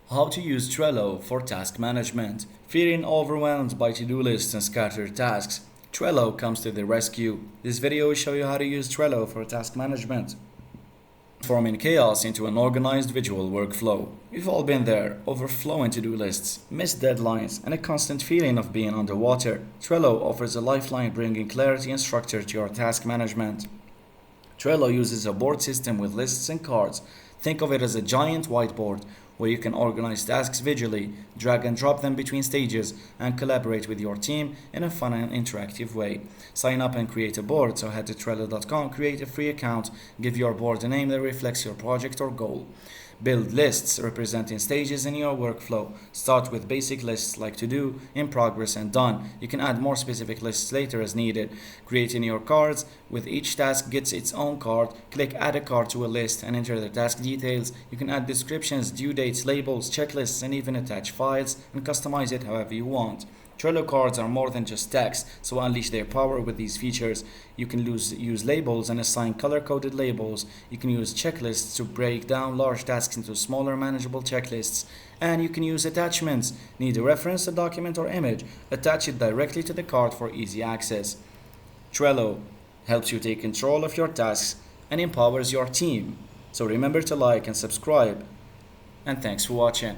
How to use Trello for task management. Feeling overwhelmed by to-do lists and scattered tasks? Trello comes to the rescue. This video will show you how to use Trello for task management, transforming chaos into an organized visual workflow. We've all been there, overflowing to-do lists, missed deadlines, and a constant feeling of being underwater. Trello offers a lifeline bringing clarity and structure to your task management. Trello uses a board system with lists and cards. Think of it as a giant whiteboard where you can organize tasks visually, drag and drop them between stages, and collaborate with your team in a fun and interactive way. Sign up and create a board, so head to Trello.com, create a free account, give your board a name that reflects your project or goal. Build lists representing stages in your workflow. Start with basic lists like to do, in progress, and done. You can add more specific lists later as needed. Creating your cards, with each task gets its own card. Click add a card to a list and enter the task details. You can add descriptions, due dates, labels, checklists, and even attach files and customize it however you want. Trello cards are more than just text, so unleash their power with these features. You can use labels and assign color-coded labels. You can use checklists to break down large tasks into smaller manageable checklists. And you can use attachments. Need a reference, a document, or image? Attach it directly to the card for easy access. Trello helps you take control of your tasks and empowers your team. So remember to like and subscribe. And thanks for watching.